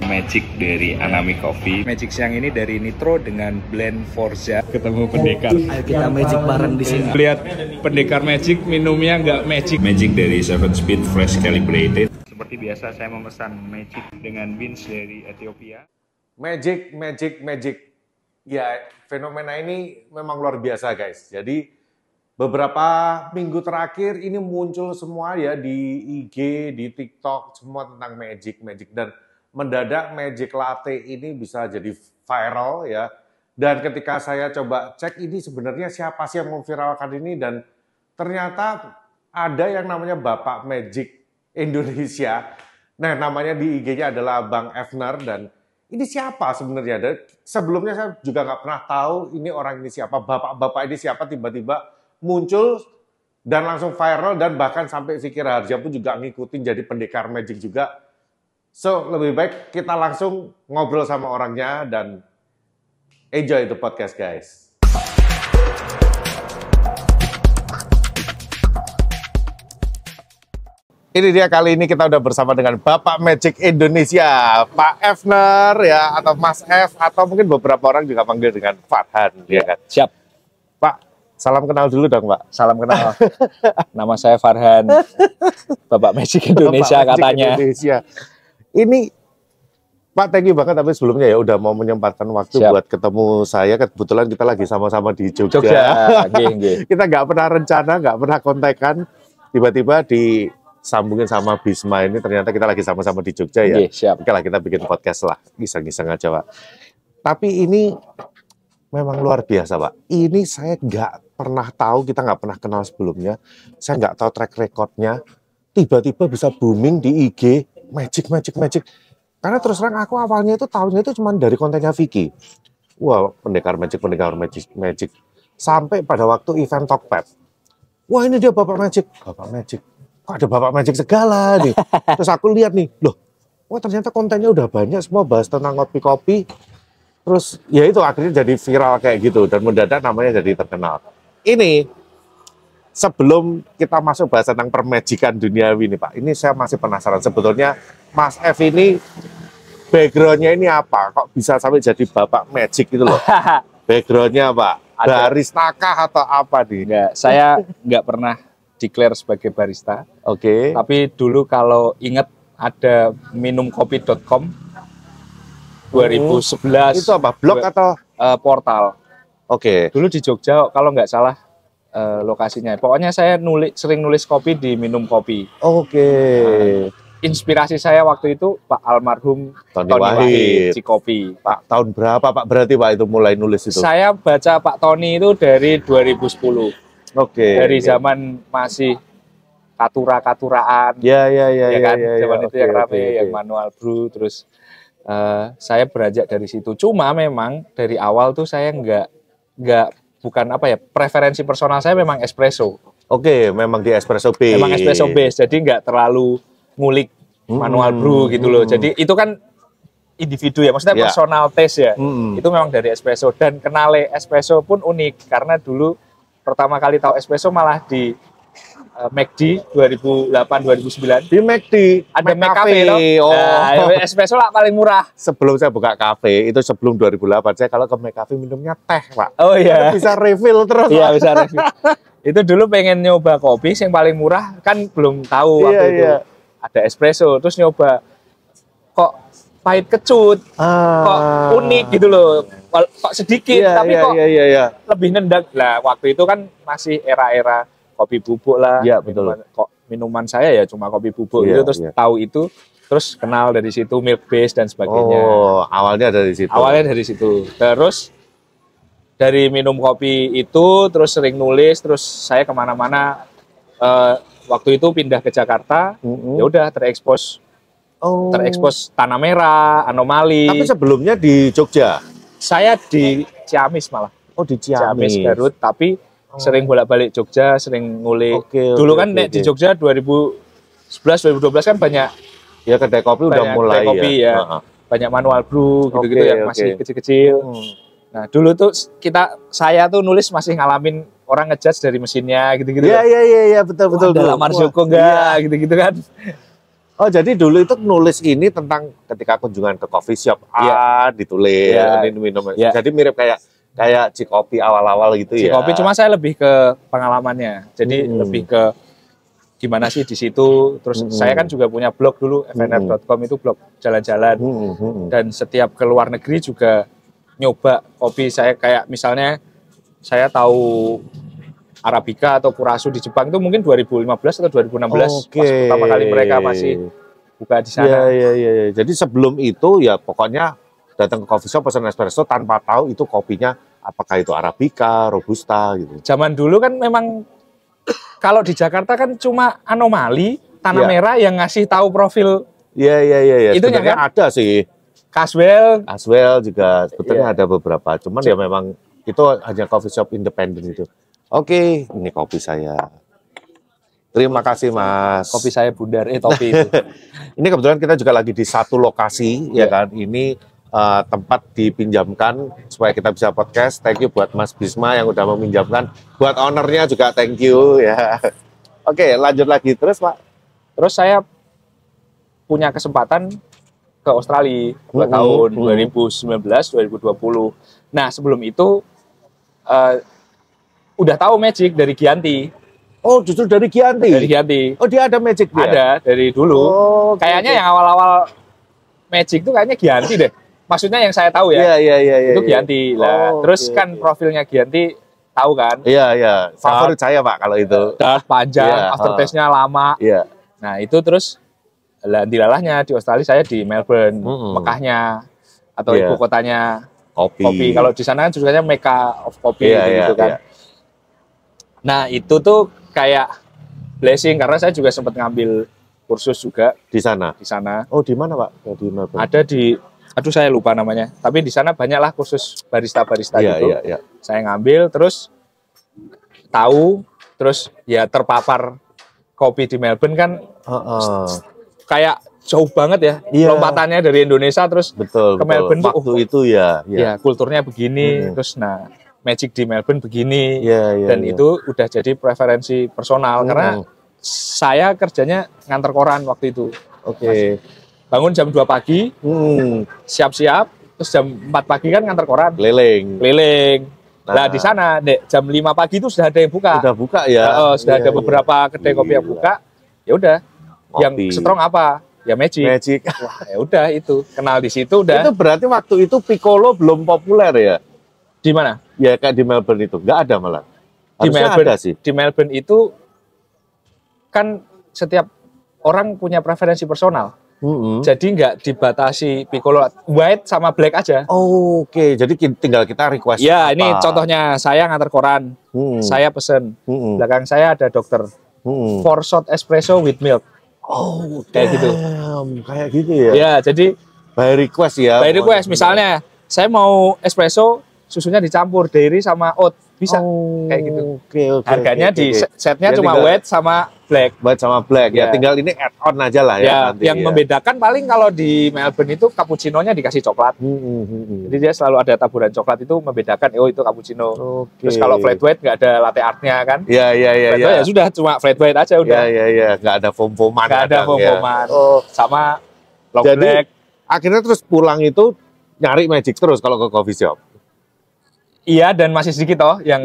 Magic dari Anami Coffee. Magic siang ini dari Nitro dengan blend Forza. Ketemu pendekar. Ayo kita magic bareng di sini. Lihat pendekar Magic, minumnya nggak Magic. Magic dari 7 Speed Fresh Calibrated. Seperti biasa saya memesan Magic dengan beans dari Ethiopia. Magic. Ya, fenomena ini memang luar biasa, guys. Jadi beberapa minggu terakhir ini muncul semua ya di IG, di TikTok, semua tentang Magic. Dan mendadak Magic Latte ini bisa jadi viral ya. Dan ketika saya coba cek ini sebenarnya siapa sih yang memviralkan ini, dan ternyata ada yang namanya Bapak Magic Indonesia. Nah, namanya di IG-nya adalah Bang Evner, dan ini siapa sebenarnya? Dan sebelumnya saya juga nggak pernah tahu ini orang ini siapa, bapak-bapak ini siapa, tiba-tiba muncul dan langsung viral, dan bahkan sampai Vicky Raharja pun juga ngikutin jadi pendekar Magic juga. So, lebih baik kita langsung ngobrol sama orangnya dan enjoy the podcast, guys. Ini dia, kali ini kita udah bersama dengan Bapak Magic Indonesia, Pak Evner ya, atau Mas F, atau mungkin beberapa orang juga panggil dengan Farhan, ya kan? Siap. Pak, salam kenal dulu dong, Pak. Salam kenal. Nama saya Farhan. Bapak Magic Indonesia Bapak Magic katanya. Indonesia. Ini Pak, thank you banget, tapi sebelumnya ya udah mau menyempatkan waktu Siap. buat ketemu saya. Kebetulan kita lagi sama-sama di Jogja. Nggih. Kita nggak pernah rencana, nggak pernah kontekan. Tiba-tiba disambungin sama Bisma ini, ternyata kita lagi sama-sama di Jogja ya. Nggih, siap. Oke lah, kita bikin podcast lah. Iseng-iseng aja, Pak. Tapi ini memang luar biasa, Pak. Ini saya nggak pernah tahu, kita nggak pernah kenal sebelumnya. Saya nggak tahu track recordnya. Tiba-tiba bisa booming di IG, Magic. Karena terus terang aku awalnya itu tahunya itu cuma dari kontennya Vicky. Wah, pendekar Magic. Sampai pada waktu event Tokped. Wah, ini dia Bapak Magic. Kok ada Bapak Magic segala nih. Terus aku lihat nih, loh, wah ternyata kontennya udah banyak, semua bahas tentang kopi-kopi. Terus ya itu akhirnya jadi viral kayak gitu, dan mendadak namanya jadi terkenal. Ini sebelum kita masuk bahas tentang permajikan duniawi nih, Pak, ini saya masih penasaran sebetulnya Mas F ini backgroundnya ini apa? Kok bisa sampai jadi Bapak Magic gitu loh? Backgroundnya Pak, barista kah atau apa nih? Enggak, saya nggak pernah declare sebagai barista. Oke. Tapi dulu kalau ingat ada minumkopi.com 2011. Itu apa? Blog atau portal. Oke. Dulu di Jogja kalau nggak salah lokasinya. Pokoknya saya sering nulis kopi di Minum Kopi. Oke. Inspirasi saya waktu itu Pak almarhum Tony Tony Wahid. Wahid, Cikopi. Pak, tahun berapa Pak berarti Pak itu mulai nulis itu? Saya baca Pak Tony itu dari 2010. Oke. Dari zaman masih katura-katuraan. Ya kan? ya. Zaman itu yang rame, Oke. yang manual brew. Terus saya beranjak dari situ. Cuma memang dari awal tuh saya bukan apa ya, preferensi personal saya memang espresso. Oke, memang di espresso base. Memang espresso base, jadi nggak terlalu ngulik manual brew gitu loh. Jadi itu kan individu ya, maksudnya Ya. personal taste ya. Mm. Itu memang dari espresso, dan kenale espresso pun unik karena dulu pertama kali tahu espresso malah di McD 2008-2009. Di McD, Ada McCafe. McCafe toh. Oh. Nah, espresso lah paling murah. Sebelum saya buka kafe, itu sebelum 2008, saya kalau ke McCafe minumnya teh, Pak. Oh iya. Karena bisa refill terus. Iya, Pak. bisa review. Itu dulu pengen nyoba kopi yang paling murah, kan belum tahu waktu itu. Iya. Ada espresso, terus nyoba kok pahit kecut, kok unik gitu loh. Kok sedikit, Iya, tapi iya, kok iya. lebih nendang. Lah, waktu itu kan masih era-era kopi bubuk lah. Iya, betul. Minuman saya ya cuma kopi bubuk Iya, gitu, terus iya. tahu itu, terus kenal dari situ milk base dan sebagainya. Oh, awalnya dari situ. Awalnya dari situ. Terus dari minum kopi itu, terus sering nulis, terus saya kemana-mana. Waktu itu pindah ke Jakarta, ya udah terekspos Tanah Merah, Anomali. Tapi sebelumnya di Jogja. Saya di Ciamis malah. Oh, di Ciamis Ciamis. Garut, tapi sering bolak-balik Jogja, sering ngulik. Oke, Dulu oke, kan oke, di Jogja 2011 2012 kan banyak Ya kedai kopi udah banyak mulai kedai kopi ya. Heeh. Banyak manual brew gitu-gitu Oke, yang oke. masih kecil-kecil. Nah, dulu tuh saya tuh nulis masih ngalamin orang ngejudge dari mesinnya gitu-gitu. Iya, betul. Ada lamar Joko enggak gitu-gitu kan. Oh, jadi dulu itu nulis ini tentang ketika kunjungan ke coffee shop ditulis ini minum. Jadi mirip kayak Cikopi awal-awal gitu ya. Cikopi cuma saya lebih ke pengalamannya. Jadi lebih ke gimana sih di situ. Terus saya kan juga punya blog dulu, fnr.com itu blog jalan-jalan. Dan setiap ke luar negeri juga nyoba kopi. Saya kayak misalnya saya tahu Arabica atau Curaçao di Jepang itu mungkin 2015 atau 2016 pas pertama kali mereka masih buka di sana. Iya. Jadi sebelum itu ya pokoknya datang ke coffee shop pesan espresso tanpa tahu itu kopinya apakah itu Arabica, Robusta gitu. Zaman dulu kan memang kalau di Jakarta kan cuma anomali Tanah Merah yang ngasih tahu profil. Iya. Itu kan ada sih. Caswell juga sebetulnya ada beberapa. Cuman ya memang itu hanya coffee shop independen itu. Oke, ini kopi saya. Terima kasih, Mas. Kopi saya bundar, topi itu. Ini kebetulan kita juga lagi di satu lokasi, ya kan. Ini tempat dipinjamkan supaya kita bisa podcast. Thank you buat Mas Bisma yang udah meminjamkan. Buat ownernya juga thank you ya. Oke, lanjut lagi terus, Pak. Terus saya punya kesempatan ke Australia tahun 2019, 2020. Nah, sebelum itu udah tahu Magic dari Gianti. Oh, justru dari Gianti? Dari Gianti. Oh, dia ada Magic dia? Ada, dari dulu. Oh, kayaknya yang awal-awal Magic itu kayaknya Gianti deh. Maksudnya yang saya tahu ya. Iya. Itu Gianti. Lah, terus kan profilnya Gianti tahu kan? Iya. Favorit saya, Pak, kalau itu. Panjang, aftertaste-nya lama. Iya. Nah, itu terus dilalahnya di Australia saya di Melbourne, Mekahnya atau ibu kotanya kopi. Kalau di sana kan juga Mecca of Coffee gitu kan. Iya. Nah, itu tuh kayak blessing karena saya juga sempat ngambil kursus juga di sana. Oh, di mana, Pak? Di Melbourne. Ada di saya lupa namanya. Tapi di sana banyaklah kursus barista gitu. Iya. Saya ngambil terus tahu terus ya terpapar kopi di Melbourne kan kayak jauh banget ya lompatannya dari Indonesia terus betul, ke Melbourne waktu itu ya kulturnya begini terus Magic di Melbourne begini dan iya. itu udah jadi preferensi personal karena saya kerjanya nganter koran waktu itu. Oke. Bangun jam 2 pagi, siap-siap, terus jam 4 pagi kan nganter koran. Keliling. Nah, di sana jam 5 pagi itu sudah ada yang buka. Sudah buka ya. Sudah ada beberapa kedai kopi yang buka. Ya udah. Yang strong apa? Ya Magic. Wah, ya udah itu. Kenal di situ udah. Itu berarti waktu itu Piccolo belum populer ya? Di mana? Ya kayak di Melbourne itu. Nggak ada malah. Di Melbourne ada sih. Di Melbourne itu kan setiap orang punya preferensi personal. Jadi nggak dibatasi Piccolo, white sama black aja. Oke. Jadi tinggal kita request. Ya, ini contohnya saya ngantar koran. Saya pesen. Belakang saya ada dokter. 4 shot espresso with milk. Oh, kayak gitu. Kayak gitu ya. Ya, jadi by request ya. By request. Misalnya saya mau espresso susunya dicampur dairy sama oat, bisa kayak gitu. Oke. Harganya di setnya cuma white sama black. White sama black ya. Tinggal ini add on aja lah ya. Nanti, yang membedakan paling kalau di Melbourne itu cappuccino-nya dikasih coklat. Jadi dia selalu ada taburan coklat itu membedakan. Oh, itu cappuccino. Terus kalau flat white nggak ada latte art-nya kan? Iya. Ya sudah cuma flat white aja udah. Iya. Nggak ada foam-foaman. Nggak ada foam-foaman. Sama long black. Akhirnya terus pulang itu nyari Magic terus kalau ke coffee shop. Iya, dan masih sedikit toh yang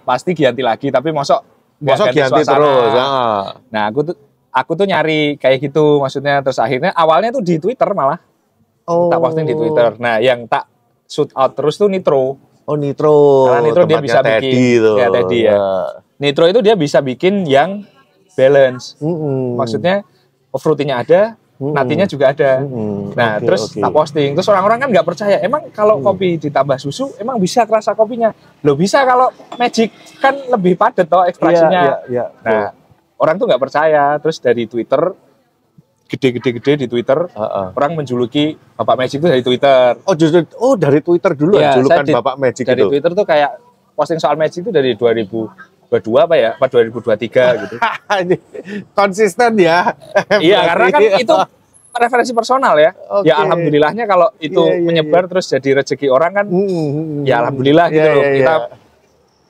pasti Gianti lagi, tapi mosok Gianti terus. Nah, aku tuh nyari kayak gitu maksudnya, terus akhirnya awalnya tuh di Twitter malah. Tak posting di Twitter. Nah, yang tak shoot out terus tuh Nitro. Oh, Nitro. Karena Nitro dia bisa bikin Teddy ya. Nitro itu dia bisa bikin yang balance. Maksudnya fruity-nya ada, natinya juga ada. Nah, terus tak posting. Terus orang-orang kan nggak percaya. Emang kalau kopi ditambah susu, emang bisa kerasa kopinya? Loh, bisa kalau Magic kan lebih padat toh ekstraksinya. Nah, orang tuh nggak percaya. Terus dari Twitter, gede di Twitter, orang menjuluki Bapak Magic itu dari Twitter. Oh, justru dari Twitter dulu ya, julukan Bapak Magic dari itu? Dari Twitter tuh kayak posting soal Magic itu dari 2022 apa ya? Apa 2023 gitu. Konsisten ya. Iya, karena kan itu referensi personal ya. Ya alhamdulillahnya kalau itu menyebar terus jadi rezeki orang kan. Ya alhamdulillah gitu loh. Kita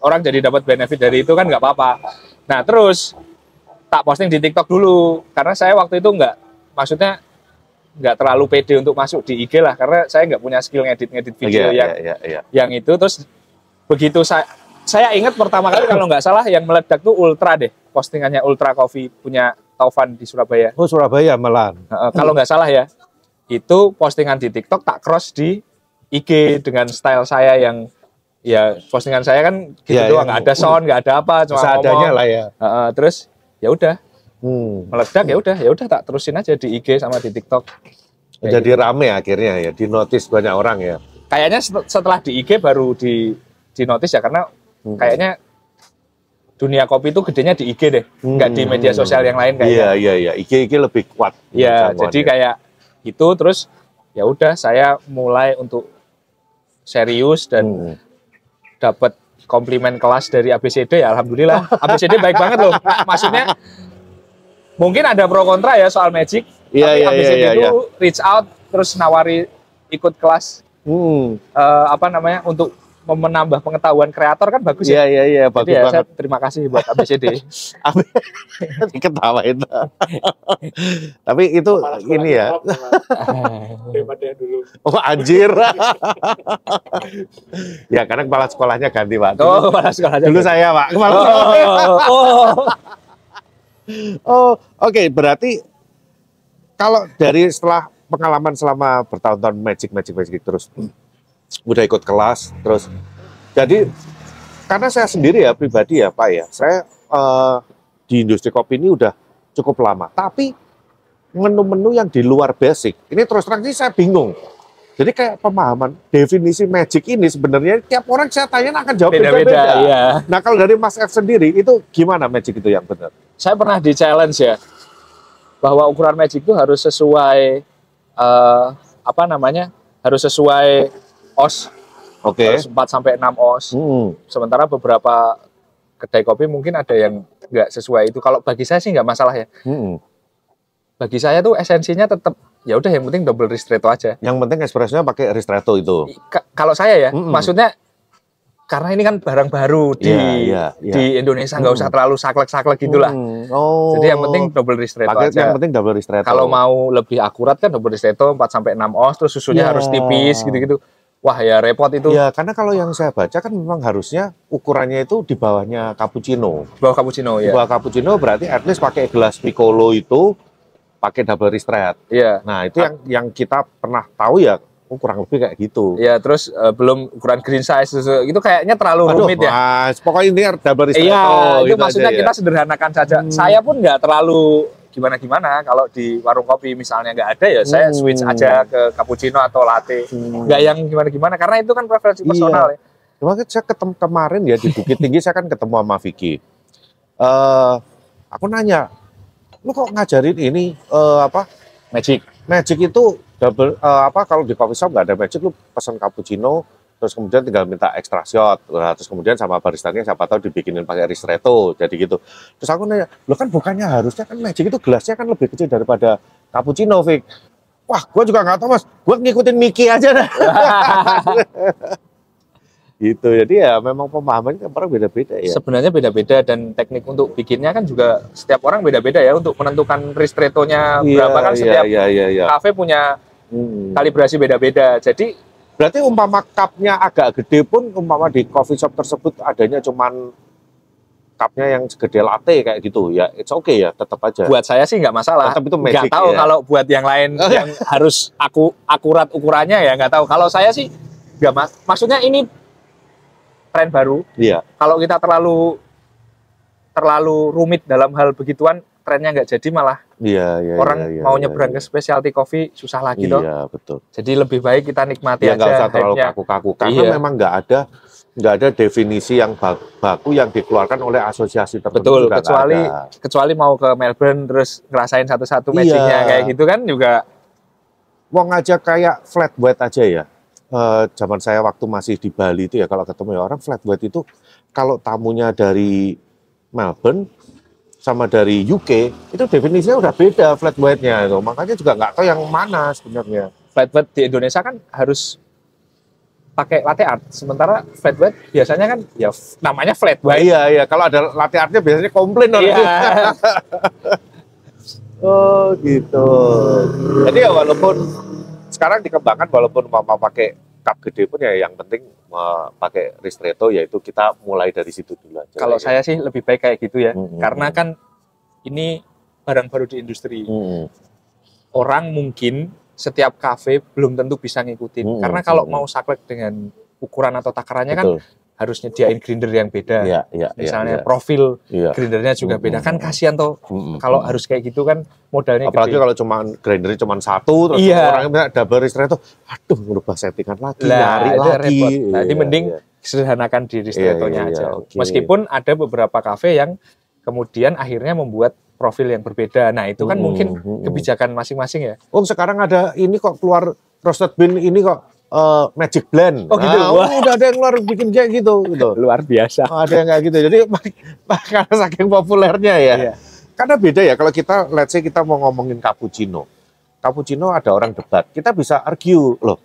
orang jadi dapat benefit dari itu kan nggak apa-apa. Nah, terus tak posting di TikTok dulu karena saya waktu itu maksudnya nggak terlalu pede untuk masuk di IG lah karena saya nggak punya skill ngedit video yang itu. Terus begitu saya ingat pertama kali kalau nggak salah yang meledak tuh Ultra deh, postingannya Ultra Coffee punya Taufan di Surabaya. Oh, Surabaya malah. Kalau nggak salah ya, itu postingan di TikTok tak cross di IG dengan style saya yang ya postingan saya kan gitu doang, nggak ada sound, nggak ada apa, cuma seadanya lah ya. Terus ya udah meledak, ya udah tak terusin aja di IG sama di TikTok. Jadi gitu. Rame akhirnya ya, di notice banyak orang ya. Kayaknya setelah di IG baru di notice ya karena kayaknya dunia kopi itu gedenya di IG deh, nggak di media sosial yang lain kayaknya. Iya. IG lebih kuat. Iya, jadi kayak itu terus ya udah saya mulai untuk serius dan dapat komplimen kelas dari ABCD ya alhamdulillah. ABCD baik banget loh. Maksudnya mungkin ada pro kontra ya soal Magic. Tapi ABCD itu reach out terus nawari ikut kelas untuk menambah pengetahuan kreator kan bagus ya. Iya, bagus ya, banget. Saya terima kasih buat ABCD. Ketawa itu. Tapi itu ini ya. Daripada dulu. Oh anjir. Ya karena kepala sekolahnya ganti Pak. Kepala sekolahnya. Dulu saya Pak. Kepala Oke, berarti kalau dari setelah pengalaman selama bertahun-tahun Magic terus udah ikut kelas terus jadi karena saya sendiri ya pribadi ya Pak ya saya di industri kopi ini udah cukup lama tapi menu-menu yang di luar basic ini terus terang sih saya bingung jadi kayak pemahaman definisi Magic ini sebenarnya tiap orang saya tanya akan jawab beda-beda. Ya. Nah kalau dari Mas F sendiri itu gimana Magic itu yang benar? Saya pernah di challenge ya bahwa ukuran Magic itu harus sesuai harus sesuai OS. Oke. Harus 4 sampai 6 OS. Sementara beberapa kedai kopi mungkin ada yang nggak sesuai itu. Kalau bagi saya sih nggak masalah ya. Bagi saya tuh esensinya tetap ya udah yang penting double ristretto aja. Yang penting espressonya pakai ristretto itu. Kalau saya ya, maksudnya karena ini kan barang baru di Indonesia nggak usah terlalu saklek-saklek gitulah. Jadi yang penting double ristretto aja. Yang penting double ristretto. Kalau mau lebih akurat kan double ristretto 4 sampai 6 oz terus susunya harus tipis gitu-gitu. Wah ya repot itu. Ya karena kalau yang saya baca kan memang harusnya ukurannya itu di bawahnya cappuccino. Bawah cappuccino ya. Di bawah cappuccino berarti at least pakai gelas piccolo itu pakai double ristretto. Iya. Nah itu yang kita pernah tahu ya. Kurang lebih kayak gitu. Ya terus belum ukuran green size itu kayaknya terlalu rumit ya. Mas, pokoknya ini double ristretto. Iya, itu maksudnya kita sederhanakan saja. Saya pun nggak terlalu gimana-gimana kalau di warung kopi misalnya nggak ada ya saya switch aja ke cappuccino atau latte. Nggak yang gimana-gimana karena itu kan preferensi personal ya. Makanya saya ketemu kemarin ya di Bukit Tinggi saya kan ketemu sama Vicky. Aku nanya, lu kok ngajarin ini Magic itu double kalau di coffee shop nggak ada Magic lu pesan cappuccino terus kemudian tinggal minta extra shot terus kemudian sama baristanya siapa tahu dibikinin pakai ristretto jadi gitu terus aku nanya lo kan bukannya harusnya kan Magic itu gelasnya kan lebih kecil daripada cappuccino Vic wah gue juga nggak tahu mas gue ngikutin Mickey aja dah gitu jadi ya memang pemahamannya orang beda-beda ya sebenarnya beda-beda dan teknik untuk bikinnya kan juga setiap orang beda-beda ya untuk menentukan ristrettonya berapa kan setiap kafe punya kalibrasi beda-beda jadi berarti umpama cupnya agak gede pun umpama di coffee shop tersebut adanya cuman cupnya yang segede latte kayak gitu ya it's okay ya tetap aja buat saya sih nggak masalah tetap itu Magic, nggak tahu ya. kalau buat yang lain yang harus akurat ukurannya ya nggak tahu kalau saya sih nggak maksudnya ini tren baru. Iya. Kalau kita terlalu rumit dalam hal begituan, trennya nggak jadi malah. Orang mau nyebrang ke specialty coffee susah lagi dong. Iya betul. Jadi lebih baik kita nikmati aja. Nggak usah terlalu kaku-kaku karena memang nggak ada definisi yang baku yang dikeluarkan oleh asosiasi tertentu. Betul. Kecuali mau ke Melbourne terus ngerasain satu-satu Magicnya kayak gitu kan juga. Wong aja kayak flat white aja ya. Zaman saya waktu masih di Bali itu ya kalau ketemu ya orang flat white itu kalau tamunya dari Melbourne sama dari UK itu definisinya udah beda flat white-nya itu makanya juga nggak tahu yang mana sebenarnya flat white di Indonesia kan harus pakai latte art. Sementara flat white biasanya kan ya namanya flat white. Iya, kalau ada latte artnya biasanya komplain orang. Iya. Oh gitu. Jadi ya walaupun sekarang dikembangkan, walaupun mama pakai cup gede pun ya yang penting pakai ristretto, yaitu kita mulai dari situ dulu aja. Kalau saya sih lebih baik kayak gitu ya, Mm-mm. karena kan ini barang baru di industri. Orang mungkin setiap kafe belum tentu bisa ngikutin, karena kalau mau saklek dengan ukuran atau takarannya kan Betul. harus nyediain grinder yang beda. Iya, Misalnya iya. profil Iya. grindernya juga beda, kan kasihan toh kalau harus kayak gitu kan modalnya Apalagi gede. kalau grindernya cuma satu, terus Iya. orangnya bisa double ristretto, aduh merubah settingan lagi, Lah, nyari itu lagi. repot. Nah, ini Iya, mending iya. sederhanakan di ristrettonya Iya, aja. oke. Meskipun ada beberapa kafe yang kemudian akhirnya membuat profil yang berbeda. Nah, itu kan mungkin kebijakan masing-masing ya. Oh sekarang ada ini kok keluar roasted bean ini kok Magic Blend. Oh, gitu? Nah, Wah. udah ada yang keluar bikin kayak gitu. Luar biasa. Oh, ada yang kayak gitu. Jadi karena saking populernya ya. Iya. Karena beda ya kalau kita, let's say kita mau ngomongin cappuccino. Cappuccino ada orang debat. Kita bisa argue, loh,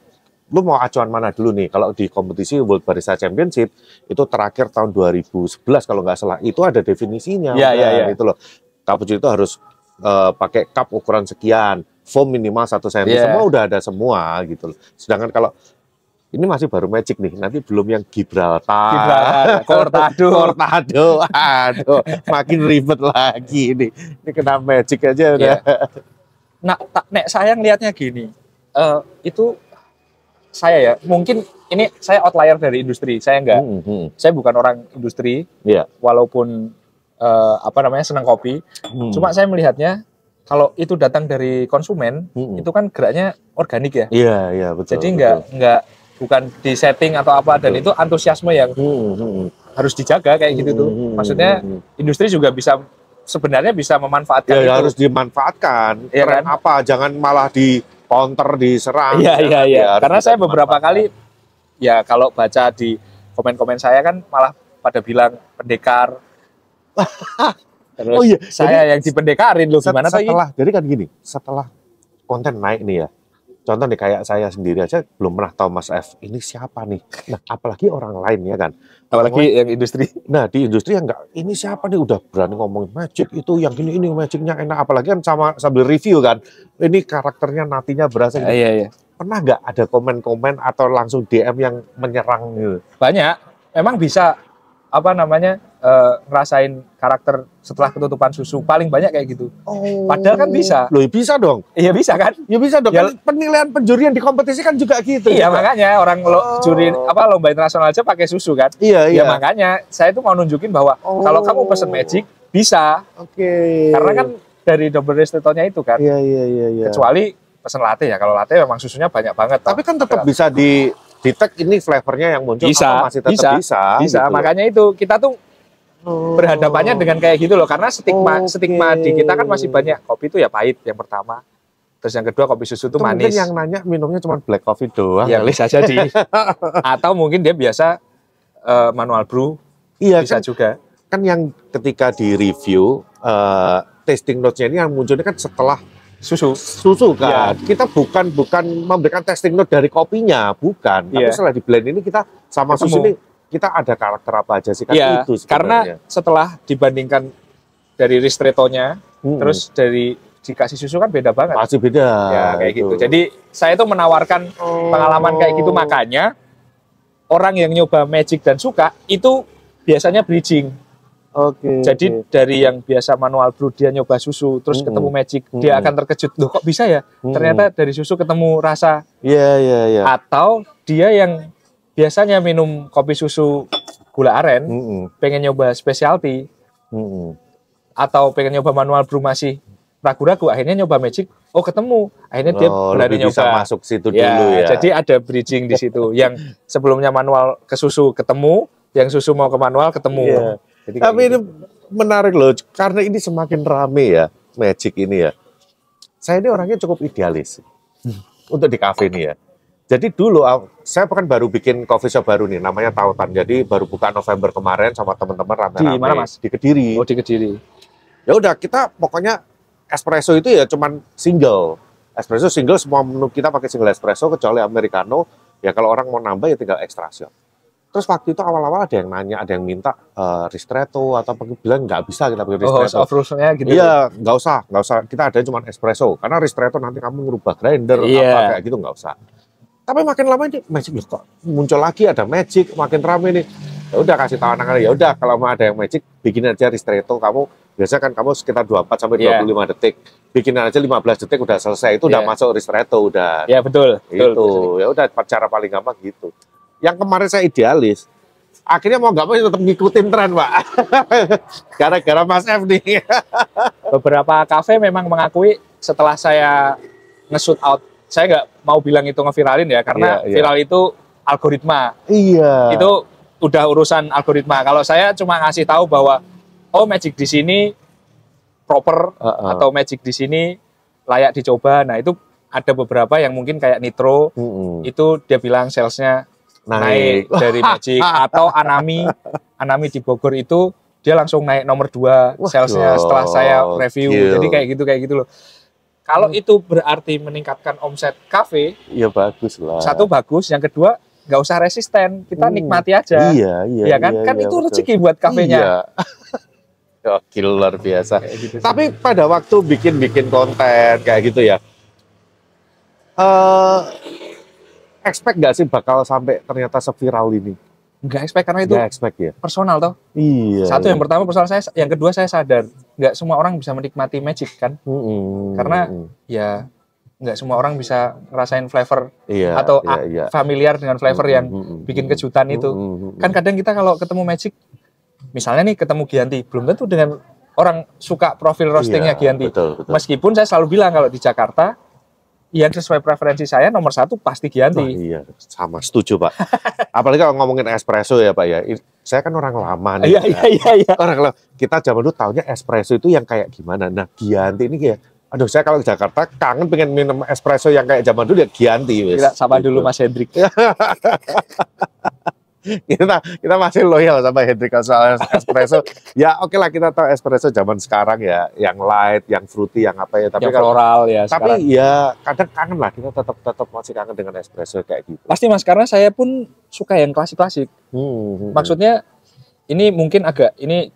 lu mau acuan mana dulu nih? Kalau di kompetisi World Barista Championship, itu terakhir tahun 2011 kalau nggak salah. Itu ada definisinya. Iya, iya, iya. Itu loh. Cappuccino itu harus pakai cup ukuran sekian, foam minimal 1 cm. Iya. Semua udah ada semua gitu loh. Sedangkan kalau ini masih baru Magic nih, nanti belum yang Gibraltar, Cortado. aduh, makin ribet lagi ini. Ini kena Magic aja udah. Iya. Nah, nek saya ngelihatnya gini, itu saya ya, mungkin ini saya outlier dari industri, saya enggak, saya bukan orang industri, Iya. walaupun senang kopi, cuma saya melihatnya kalau itu datang dari konsumen, itu kan geraknya organik ya, Iya, betul. jadi enggak bukan di setting atau apa, dan itu antusiasme yang harus dijaga kayak gitu tuh, maksudnya industri juga sebenarnya bisa memanfaatkan Ya, itu. harus dimanfaatkan. Iya Tren kan? apa? Jangan malah di counter, diserang. Iya. Harus Karena bisa saya beberapa dimanfaatkan. kali ya kalau baca di komen-komen saya kan malah pada bilang pendekar. Terus Oh iya, saya yang dipendekarin loh, gimana tuh ini? jadi kan gini, setelah konten naik nih ya, contoh nih kayak saya sendiri aja belum pernah tahu Mas F, ini siapa nih? Nah, apalagi orang lain ya kan. Apalagi yang industri. Nah, di industri yang enggak, ini siapa nih udah berani ngomongin Magic itu, yang ini Magicnya enak, apalagi kan sambil review kan. Ini karakternya natinya berasa gitu. Iya. Pernah nggak ada komen-komen atau langsung DM yang menyerang gitu? Banyak. Memang bisa ngerasain karakter setelah ketutupan susu, paling banyak kayak gitu. Oh. Padahal kan bisa. Loh, bisa dong. Iya bisa kan? Ya bisa dong. Ya, Kan penilaian penjurian di kompetisi kan juga gitu. Iya juga. makanya orang juri lomba internasional aja pakai susu kan. Iya. Ya makanya saya itu mau nunjukin bahwa kalau kamu pesen Magic bisa. Oke. Karena kan dari double ristretto-nya itu kan. Iya. Kecuali pesen latte ya. Kalau latte memang susunya banyak banget. Tapi kan tetap bisa di tag ini flavornya yang muncul Bisa, atau masih tetap bisa. Bisa. gitu. Makanya itu kita tuh berhadapannya dengan kayak gitu loh. Karena stigma di kita kan masih banyak. Kopi itu ya pahit yang pertama. Terus yang kedua kopi susu itu Mungkin manis. yang nanya minumnya cuma black coffee doang. Ya kali. bisa jadi. Atau mungkin dia biasa manual brew. Iya Bisa kan, juga. kan yang ketika di review tasting notes-nya ini yang munculnya kan setelah susu kan. Iya. Kita bukan memberikan tasting note dari kopinya, bukan. Tapi Iya. setelah di blend ini kita sama Ketemu. susu ini kita ada karakter apa aja sih kan Iya, itu sebenarnya. karena setelah dibandingkan dari ristretto-nya, terus dari dikasih susu kan beda banget. pasti beda. Ya kayak itu. gitu. Jadi saya tuh menawarkan pengalaman kayak gitu, makanya orang yang nyoba Magic dan suka itu biasanya bridging. Oke. Jadi dari yang biasa manual brew dia nyoba susu terus ketemu Magic, dia akan terkejut, loh kok bisa ya? Ternyata dari susu ketemu rasa. Iya. Atau dia yang biasanya minum kopi susu gula aren, pengen nyoba specialty, atau pengen nyoba manual brew masih ragu-ragu, akhirnya nyoba Magic, oh ketemu, akhirnya dia berani lebih bisa nyoba. masuk situ dulu ya. Jadi ada bridging di situ, yang sebelumnya manual ke susu ketemu, yang susu mau ke manual ketemu. Iya. Jadi kayak Tapi gitu. ini menarik loh, karena ini semakin rame ya, Magic ini ya. Saya ini orangnya cukup idealis untuk di kafe ini ya. Jadi dulu saya kan baru bikin coffee shop baru nih, namanya Tautan. Jadi baru buka November kemarin sama teman-teman rame-rame. Di mana, Mas? Di Kediri. Oh di Kediri. Ya udah, kita pokoknya espresso itu ya cuman single. Espresso single, semua menu kita pakai single espresso kecuali americano Ya kalau orang mau nambah ya tinggal extra shot. Terus waktu itu awal-awal ada yang nanya, ada yang minta ristretto atau apa, bilang nggak bisa kita pakai Oh, ristretto. soft rules-nya gitu. Iya, nggak usah. Kita ada cuma espresso. Karena ristretto nanti kamu ngerubah grinder Iya. apa kayak gitu, nggak usah. Tapi makin lama ini Magic loh kok muncul lagi, ada Magic, makin rame nih. Ya udah kasih tahu anak-anak, ya udah kalau mau ada yang Magic bikin aja ristretto. Kamu biasanya kan kamu sekitar 24 sampai 25 detik. Bikin aja 15 detik udah selesai. Itu udah masuk ristretto udah. Iya, betul. Itu. Ya udah cara paling gampang gitu. Yang kemarin saya idealis, akhirnya mau nggak mau tetap ngikutin tren, Pak. Gara-gara Mas F nih. Beberapa kafe memang mengakui setelah saya nge-shoot out, saya nggak mau bilang itu ngeviralin ya, karena Iya. viral itu algoritma. Iya. Itu udah urusan algoritma. Kalau saya cuma ngasih tahu bahwa oh Magic di sini proper atau Magic di sini layak dicoba. Nah, itu ada beberapa yang mungkin kayak Nitro, itu dia bilang salesnya naik dari Magic, atau Anami di Bogor itu dia langsung naik nomor 2 salesnya setelah saya review. Jadi kayak gitu loh. Kalau itu berarti meningkatkan omset kafe, ya bagus lah. satu bagus, yang kedua nggak usah resisten, kita nikmati aja. Iya, Kan itu rezeki buat kafenya. Iya. Gokil, luar biasa. Gitu sih. Tapi pada waktu bikin konten kayak gitu ya, expect nggak sih bakal sampai ternyata seviral ini? Nggak expect, karena itu Nggak expect ya? personal toh. Iya. Satu, yang pertama personal saya, yang kedua saya sadar nggak semua orang bisa menikmati Magic kan, karena ya nggak semua orang bisa ngerasain flavor atau familiar dengan flavor yang bikin kejutan itu. Kan kadang kita kalau ketemu Magic, misalnya nih ketemu Gianti, belum tentu dengan orang suka profil roastingnya Gianti. Betul. Meskipun saya selalu bilang kalau di Jakarta, yang sesuai preferensi saya nomor 1 pasti Gianti. Iya, sama, setuju Pak. Apalagi kalau ngomongin espresso ya Pak ya. Saya kan orang lama nih. Iya. Orang lama. Kita zaman dulu taunya espresso itu yang kayak gimana. Nah, Gianti ini kayak, aduh saya kalau ke Jakarta kangen pengen minum espresso yang kayak zaman dulu ya Gianti. Kita sapa dulu Mas Hendrik. kita masih loyal sama Hendrik soal espresso. Ya oke lah, kita tahu espresso zaman sekarang ya, yang light, yang fruity, yang apa ya. Tapi yang floral ya. Tapi sekarang. ya kadang kangen lah, kita tetap masih kangen dengan espresso kayak gitu. Pasti Mas, karena saya pun suka yang klasik-klasik. Maksudnya ini mungkin ini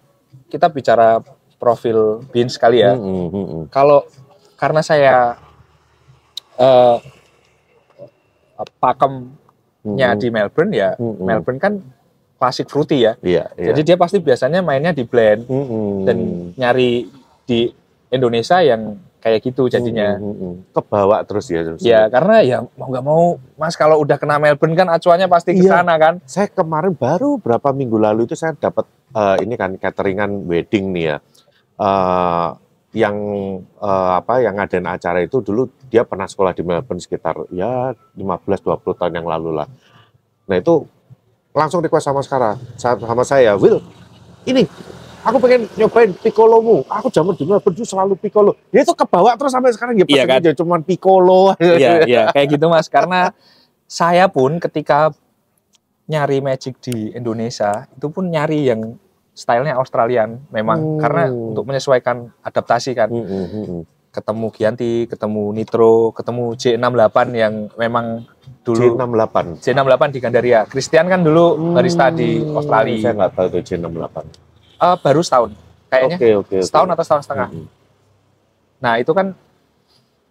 kita bicara profil beans kali ya. Kalau karena saya pakemnya di Melbourne ya, Melbourne kan klasik fruity ya. Jadi dia pasti biasanya mainnya di blend dan nyari di Indonesia yang kayak gitu jadinya. Kebawa terus ya. Ya karena ya mau nggak mau Mas, kalau udah kena Melbourne kan acuannya pasti ke sana kan. Saya kemarin baru berapa minggu lalu itu saya dapat ini kan cateringan wedding nih ya. Yang ngadain acara itu dulu dia pernah sekolah di Melbourne sekitar ya 15-20 tahun yang lalu lah. Nah itu langsung request sama saya, Will, ini aku pengen nyobain piccolomu. Aku zaman di Melbourne selalu piccolo. Dia itu kebawa terus sampai sekarang ya kan? Cuman piccolo. Iya, kayak gitu Mas. Karena saya pun ketika nyari Magic di Indonesia itu pun nyari yang stylenya Australian memang, karena untuk menyesuaikan adaptasi kan. Ketemu Gianti, ketemu Nitro, ketemu J68 yang memang dulu J68 di Gandaria. Christian kan dulu barista di Australia. Saya nggak tahu itu J68. Baru setahun kayaknya. Oke. Setahun atau setahun setengah. Nah itu kan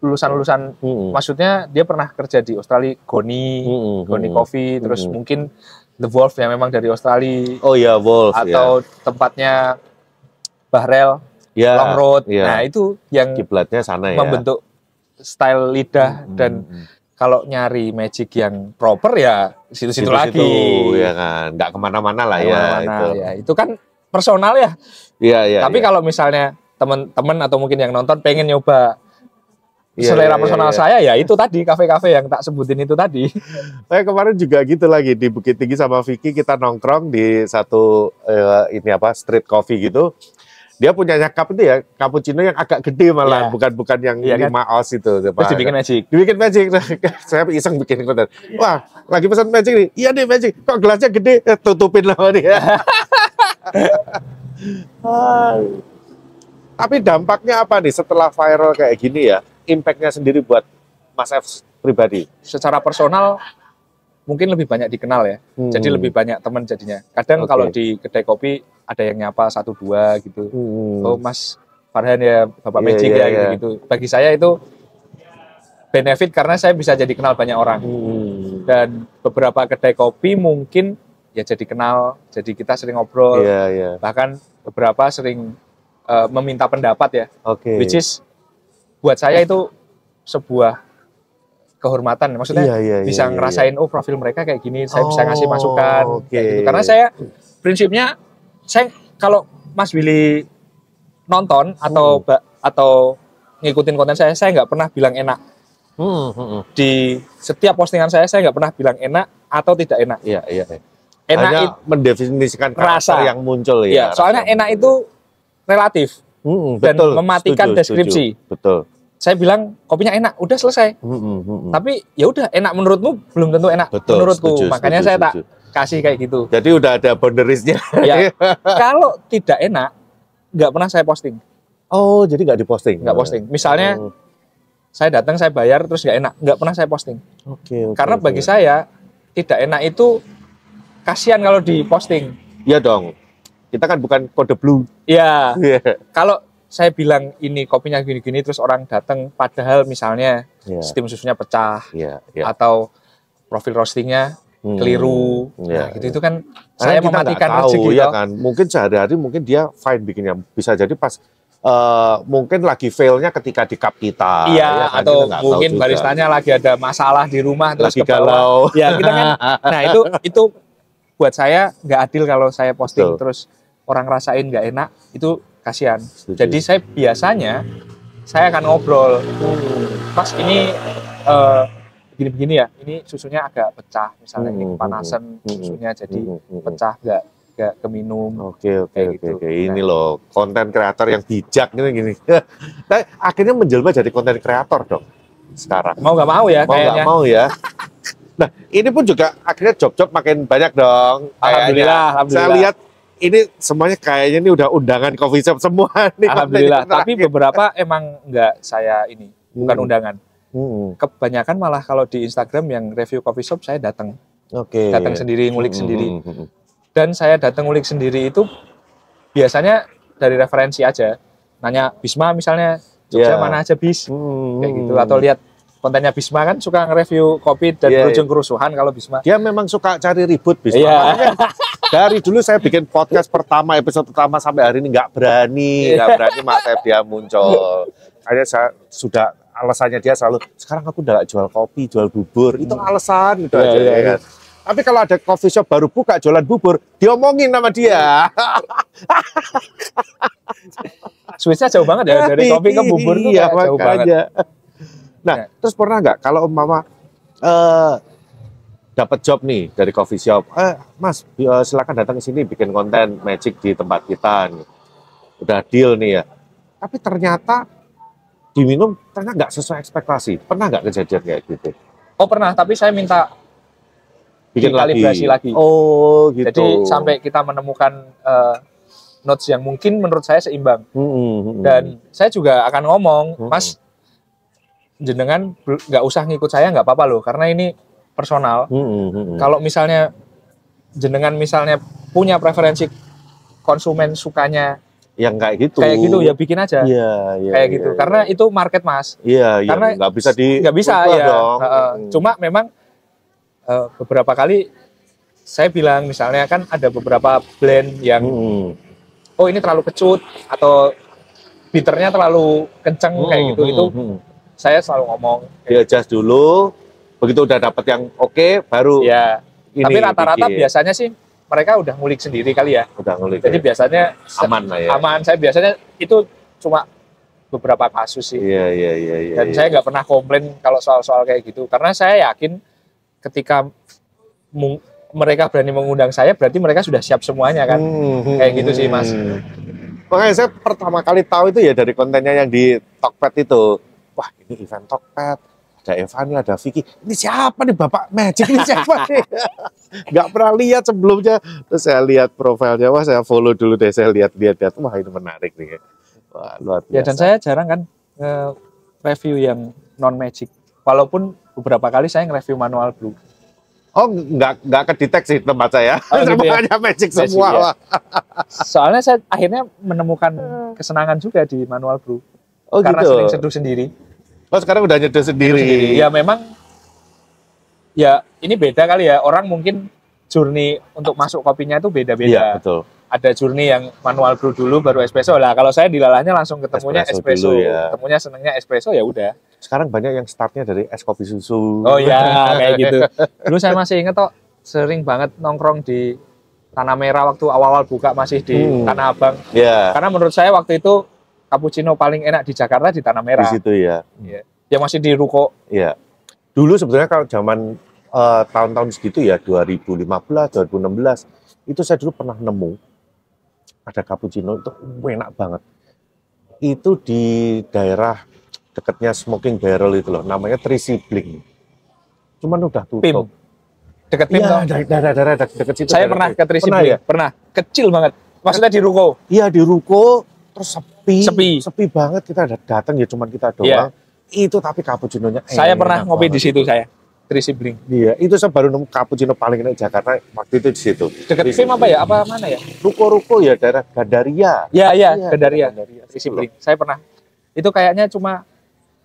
lulusan maksudnya dia pernah kerja di Australia, Goni Coffee, terus mungkin The Wolf yang memang dari Australia. Oh iya, Wolf. Atau tempatnya Bahrel, Long Road. Nah itu yang kiblatnya sana ya. Membentuk style lidah dan kalau nyari Magic yang proper ya situ-situ lagi. Ya kan, nggak kemana-mana lah ya. Itu kan personal ya. Iya. Tapi kalau misalnya teman-teman atau mungkin yang nonton pengen nyoba selera personal saya, ya itu tadi kafe-kafe yang tak sebutin itu tadi. Saya kemarin juga gitu lagi di Bukit Tinggi sama Vicky, kita nongkrong di satu street coffee gitu. Dia punya cup itu ya cappuccino yang agak gede malah, bukan yang 5 oz itu. Terus dibikin Magic. Saya iseng bikin konten. Wah, lagi pesan Magic nih. Iya nih Magic. Kok gelasnya gede? Tutupin lah dia. Tapi dampaknya apa nih setelah viral kayak gini ya? Impact-nya sendiri buat Mas F pribadi? Secara personal mungkin lebih banyak dikenal ya. Jadi lebih banyak teman jadinya. Kadang kalau di kedai kopi ada yang nyapa 1-2 gitu. Oh Mas Farhan ya, Bapak Magic ya gitu. Bagi saya itu benefit karena saya bisa jadi kenal banyak orang. Dan beberapa kedai kopi mungkin ya jadi kenal, jadi kita sering ngobrol. Bahkan beberapa sering meminta pendapat ya. Which is buat saya itu sebuah kehormatan, maksudnya bisa ngerasain oh profil mereka kayak gini, saya bisa ngasih masukan kayak gitu. Karena saya prinsipnya saya kalau Mas Willy nonton atau ngikutin konten saya nggak pernah bilang enak. Di setiap postingan saya nggak pernah bilang enak atau tidak enak. Enak hanya mendefinisikan rasa yang muncul ya. Soalnya enak itu relatif dan mematikan deskripsi. Betul. Saya bilang kopinya enak, udah selesai. Tapi ya udah enak menurutmu belum tentu enak menurutku. Makanya saya tak kasih kayak gitu. Jadi udah ada boundariesnya. Ya, kalau tidak enak, nggak pernah saya posting. Oh, jadi nggak diposting? Nggak posting. Misalnya saya datang, saya bayar, terus nggak pernah saya posting. Karena bagi saya tidak enak itu kasihan kalau diposting. Iya dong. Kita kan bukan kode blue. Iya. Kalau saya bilang ini kopinya gini-gini terus orang datang padahal misalnya steam susunya pecah atau profil roastingnya keliru, nah gitu itu kan saya mematikan rezeki ya kan. Mungkin sehari-hari mungkin dia fine bikinnya, bisa jadi pas mungkin lagi failnya ketika di cup kita. Iya, ya kan? Atau mungkin baristanya lagi ada masalah di rumah terus lagi galau. Ya kita kan. Nah itu buat saya nggak adil kalau saya posting terus orang rasain nggak enak itu. Kasihan. Jadi saya biasanya saya akan ngobrol, Mas ini begini-begini ya, ini susunya agak pecah, misalnya ini kepanasan susunya jadi pecah, nggak keminum. Oke. Ini loh konten kreator yang bijak gini. Nah, akhirnya menjelma jadi konten kreator dong sekarang. Mau nggak mau ya mau kayaknya. Nggak mau ya. Nah ini pun juga akhirnya job-job makin banyak dong. Alhamdulillah. Saya lihat ini semuanya kayaknya ini udah undangan coffee shop semua nih. Alhamdulillah. Tapi beberapa emang nggak saya ini, bukan undangan. Kebanyakan malah kalau di Instagram yang review coffee shop saya datang. Datang sendiri, ngulik sendiri. Dan saya datang ngulik sendiri itu biasanya dari referensi aja. Nanya Bisma misalnya, Jogja mana aja bis, kayak gitu. Atau lihat kontennya Bisma kan suka nge-review kopi dan berujung kerusuhan kalau Bisma. Dia memang suka cari ribut Bisma. Dari dulu saya bikin podcast pertama, episode pertama sampai hari ini nggak berani makanya dia muncul. Akhirnya saya sudah alasannya dia selalu, sekarang aku udah gak jual kopi, jual bubur. Itu alasan gitu aja. Kan? Tapi kalau ada coffee shop baru buka jualan bubur, diomongin sama dia. Switch-nya jauh banget ya, dari kopi ke bubur tuh jauh banget. Nah, terus pernah nggak kalau mama dapat job nih dari coffee shop, Mas silakan datang ke sini bikin konten magic di tempat kita, nih. Udah deal nih ya. Tapi ternyata diminum ternyata nggak sesuai ekspektasi. Pernah nggak kejadian kayak gitu? Oh pernah, tapi saya minta bikin kalibrasi lagi. Oh gitu. Jadi sampai kita menemukan notes yang mungkin menurut saya seimbang. Dan saya juga akan ngomong, Mas, jenengan nggak usah ngikut saya nggak apa-apa loh, karena ini personal. Kalau misalnya jenengan misalnya punya preferensi konsumen sukanya yang kayak gitu ya bikin aja. Kayak gitu. Karena itu market Mas. Karena nggak bisa dong. Cuma memang beberapa kali saya bilang misalnya kan ada beberapa blend yang oh ini terlalu kecut atau bitternya terlalu kenceng kayak gitu. Itu saya selalu ngomong. Di-adjust dulu. Begitu udah dapat yang oke, baru ini. Tapi rata-rata biasanya sih mereka udah ngulik sendiri kali ya. Udah ngulik. Jadi biasanya aman lah ya. Aman. Saya biasanya itu cuma beberapa kasus sih. Iya. Dan saya nggak pernah komplain kalau soal-soal kayak gitu. Karena saya yakin ketika mereka berani mengundang saya, berarti mereka sudah siap semuanya kan. Kayak gitu sih Mas. Makanya saya pertama kali tahu itu ya dari kontennya yang di Tokped itu. Wah ini event Tokped. Ada Evani, ada Vicky. Ini siapa nih Bapak Magic? Ini siapa nih? Nggak pernah lihat sebelumnya. Terus saya lihat profilnya, wah saya follow dulu deh. Saya lihat. Wah ini menarik nih. Wah luar biasa. Ya dan saya jarang kan review yang non-magic. Walaupun beberapa kali saya nge-review manual brew. Oh, nggak kedeteksi tempat saya. Oh, gitu ya? Semuanya magic Magic, semua, ya. Pak. Soalnya saya akhirnya menemukan kesenangan juga di manual brew. Oh, Karena gitu. sering seduh sendiri. Oh, sekarang udah nyeduh sendiri. Ya memang, ya ini beda kali ya. Orang mungkin journey untuk masuk kopinya itu Iya, beda-beda. betul. Ada journey yang manual brew dulu baru espresso. Lah kalau saya dilalahnya langsung ketemunya Espresso espresso. dulu, ya. Ketemunya senengnya espresso ya udah. Sekarang banyak yang startnya dari es kopi susu. Oh ya, kayak gitu. Dulu saya masih inget kok, sering banget nongkrong di Tanah Merah waktu awal-awal buka masih di Tanah Abang. Iya. Karena menurut saya waktu itu cappuccino paling enak di Jakarta di Tanah Merah. Di situ ya. Iya. Ya masih di ruko. Iya. Dulu sebenarnya kalau zaman tahun-tahun segitu ya 2015, 2016 itu saya dulu pernah nemu ada cappuccino itu enak banget. Itu di daerah dekatnya Smoking Barrel itu loh, namanya Three Sibling. Cuman udah tutup. PIM. Deket PIM Iya, dong. daerah deket situ. Saya daerah pernah PIM. ke Trisi Pernah ya? Pernah. Kecil banget. Maksudnya di ruko. Iya, di ruko terus Sepi. sepi banget, kita datang ya cuman kita doang. Itu tapi cappuccinonya Saya enak pernah ngopi di banget. situ saya. Trisi Bling. Iya, itu saya baru nemu cappuccino paling enak di Jakarta waktu itu di situ. Deket Di PIM apa ya? Apa mana ya? Ruko-ruko ya daerah Gandaria. Ya, Iya, Gandaria. Gandaria. Trisi Bling. Saya pernah. Itu kayaknya cuma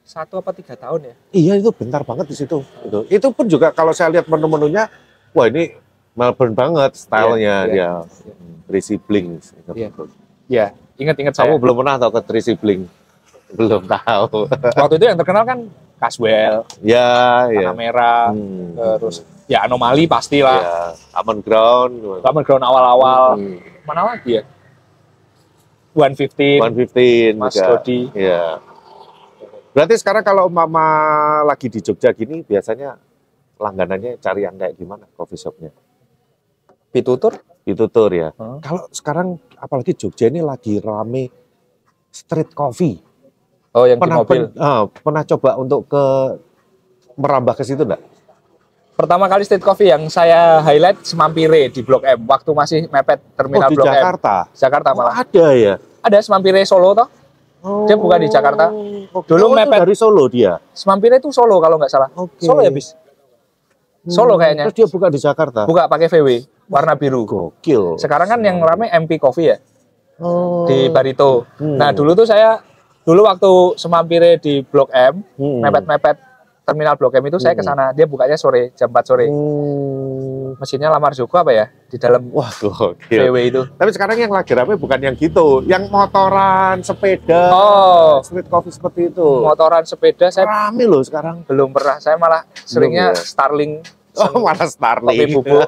1 apa 3 tahun ya. Iya, itu bentar banget di situ. Itu pun juga kalau saya lihat menu-menunya, wah ini Melbourne banget stylenya Iya, dia. Three Siblings. Iya. Ya, ingat-ingat Kamu saya. belum pernah tahu ke Three Siblings? Belum tahu. Waktu itu yang terkenal kan Caswell, Ya, Tanah ya. Merah, terus ya Anomali pastilah. Ya, Common Ground. Common Ground awal-awal. Hmm. Mana lagi ya? 115, 115 Mas juga. Dodi. Iya. Berarti sekarang kalau mama lagi di Jogja gini, biasanya langganannya cari yang kayak gimana coffee shopnya? Pitutur. Itu tur ya. Hmm. Kalau sekarang apalagi Jogja ini lagi rame street coffee. Oh, yang di Pernah mobil. pernah coba untuk merambah ke situ enggak? Pertama kali street coffee yang saya highlight Semampire di Blok M. Waktu masih mepet terminal di Blok Jakarta. M. Jakarta Oh, malah. ada ya. Ada Semampire Solo toh. Dia bukan di Jakarta. Dulu itu mepet. dari Solo dia. Semampire itu Solo kalau nggak salah. Oke. Solo ya, bis. Solo kayaknya. Terus dia buka di Jakarta. Buka pakai VW warna biru. Gokil. Sekarang kan yang rame MP Coffee ya Oh. di Barito. Nah, dulu tuh dulu waktu Semampire di Blok M, mepet-mepet terminal Blok M itu saya ke sana. Dia bukanya sore, jam 4 sore. Mesinnya Lamar Joko apa ya? Di dalam Wah, gokil. VW itu. Tapi sekarang yang lagi rame bukan yang gitu, yang motoran, sepeda, Oh. street coffee seperti itu. Motoran sepeda saya Rame loh sekarang. belum pernah. Saya malah seringnya ya? Starling, Oh, mana kopi Starling. bubuk.